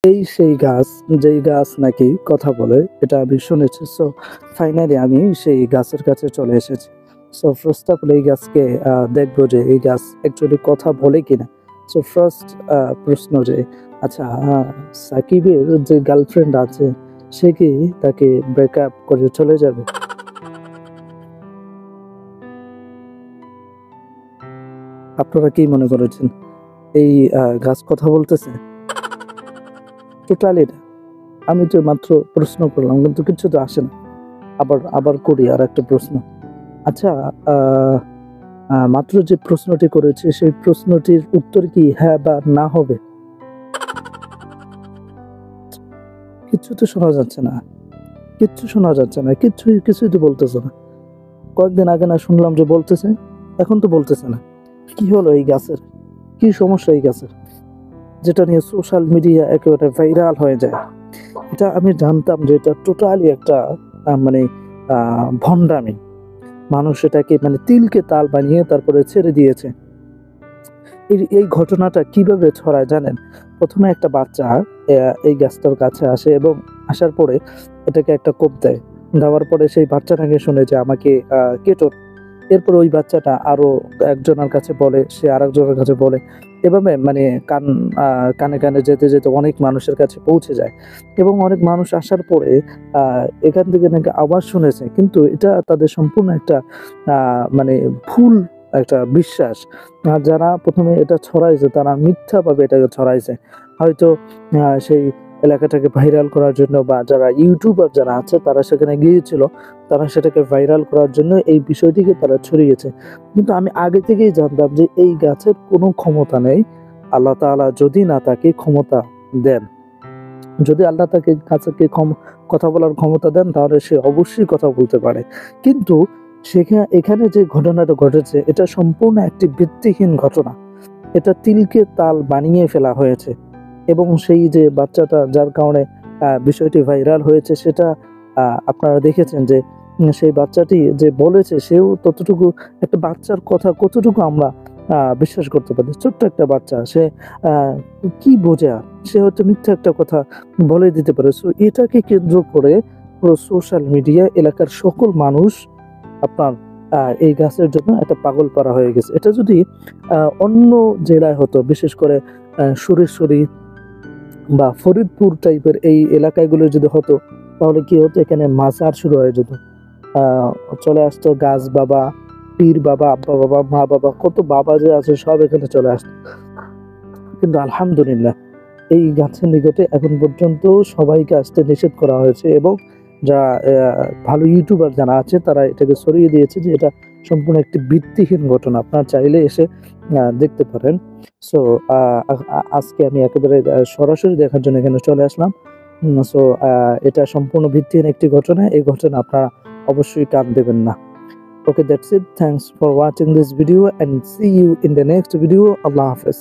এই সেই গাছ, যেই গাছ নাকি কথা বলে, এটা আমি শুনেছি। সো ফাইনালি আমি সেই গাছের কাছে চলে এসেছি। সো ফার্স্ট অফ অল এই গাছকে দেখবো যে এই গাছ অ্যাকচুয়ালি কথা বলে কিনা। সো ফার্স্ট প্রশ্ন যে আচ্ছা, সাকিবের যে গার্লফ্রেন্ড আছে সে কি তাকে ব্রেকআপ করে চলে যাবে? আপনারা কি মনে করেছেন এই গাছ কথা বলতেছে? টোটালি না। আমি তো মাত্র প্রশ্ন করলাম কিন্তু কিছু তো আসে না। আবার আবার করি আর একটা প্রশ্ন। আচ্ছা, আহ, মাত্র যে প্রশ্নটি করেছে সেই প্রশ্নটির উত্তর কি হ্যাঁ বা না হবে? কিচ্ছু তো শোনা যাচ্ছে না, কিচ্ছু শোনা যাচ্ছে না, কিছুই তো বলতেছে না। কয়েকদিন আগে না শুনলাম যে বলতেছে, এখন তো বলতেছে না। কি হলো এই গাছের? কি সমস্যা এই গাছের, যেটা নিয়ে সোশ্যাল মিডিয়া একেবারে ভাইরাল হয়ে যায়? এটা আমি জানতাম যে এটা টোটালি একটা মানে ভণ্ডামি। মানুষ এটাকে মানে তিলকে তাল বানিয়ে তারপরে ছেড়ে দিয়েছে। এই ঘটনাটা কিভাবে ছড়ায় জানেন? প্রথমে একটা বাচ্চা এই গাছটার কাছে আসে এবং আসার পরে এটাকে একটা কোপ দেয়। দেওয়ার পরে সেই বাচ্চাটাকে শুনে যে আমাকে কেটো। এরপর ওই বাচ্চাটা আরো একজনের কাছে বলে, সে আরেকজনের কাছে বলে। এভাবে মানে কানে কানে যেতে যেতে অনেক মানুষের কাছে পৌঁছে যায় এবং অনেক মানুষ আসার পরে এখান থেকে নাকি আওয়াজ শুনেছে, কিন্তু এটা তাদের সম্পূর্ণ একটা মানে ভুল একটা বিশ্বাস। আর যারা প্রথমে এটা ছড়াইছে তারা মিথ্যাভাবে এটাকে ছড়াইছে। হয়তো সেই এলাকাটাকে ভাইরাল করার জন্য, বা যারা ইউটিউবার যারা আছে তারা সেখানে গিয়েছিল, তারা সেটাকে ভাইরাল করার জন্য এই বিষয়টিকে তারা ছড়িয়েছে। কিন্তু আমি আগে থেকেই জানতাম যে এই গাছের কোনো ক্ষমতা নেই। আল্লাহ তাআলা যদি না তাকে ক্ষমতা দেন, যদি আল্লাহ তাকে গাছকে কথা বলার ক্ষমতা দেন, তাহলে সে অবশ্যই কথা বলতে পারে। কিন্তু এখানে যে ঘটনাটা ঘটেছে এটা সম্পূর্ণ একটি ভিত্তিহীন ঘটনা। এটা তিলকে তাল বানিয়ে ফেলা হয়েছে এবং সেই যে বাচ্চাটা যার কারণে বিষয়টি ভাইরাল হয়েছে সেটা আপনারা দেখেছেন যে সেই বাচ্চাটি যে বলেছে সেও ততটুকু, একটা বাচ্চার কথা কতটুকু আমরা বিশ্বাস করতে পারি? ছোট্ট একটা বাচ্চা, সে আহ, কি বোঝে? আর সে হয়তো মিথ্যা একটা কথা বলে দিতে পারে। সো এটাকে কেন্দ্র করে পুরো সোশ্যাল মিডিয়া এলাকার সকল মানুষ আপনার এই গাছের জন্য একটা পাগল পারা হয়ে গেছে। এটা যদি অন্য জেলায় হতো, বিশেষ করে সুরেশ্বরী বা ফরিদপুর টাইপের এই এলাকাগুলো যদি হতো, তাহলে কি হতো, এখানে মাজার শুরু হয়ে যেত। আহ চলে আসতো গাছ বাবা, পীর বাবা, আব্বা বাবা, মা বাবা, কত বাবা যে আছে সব এখানে চলে আসতো। কিন্তু আলহামদুলিল্লাহ এই গাছের নিকটে এখন পর্যন্ত সবাইকে আসতে নিষেধ করা হয়েছে এবং যারা ভালো ইউটিউবার যারা আছে তারা এটাকে ছড়িয়ে দিয়েছে যে এটা সম্পূর্ণ একটি ভিত্তিহীন ঘটনা। আপনারা চাইলে এসে দেখতে পারেন। সো আজকে আমি একেবারে সরাসরি দেখার জন্য এখানে চলে আসলাম। সো এটা সম্পূর্ণ ভিত্তিহীন একটি ঘটনা। এই ঘটনা আপনারা অবশ্যই কান দেবেন না। Okay, that's it. Thanks for watching this video and see you in the next video. Allah Hafiz.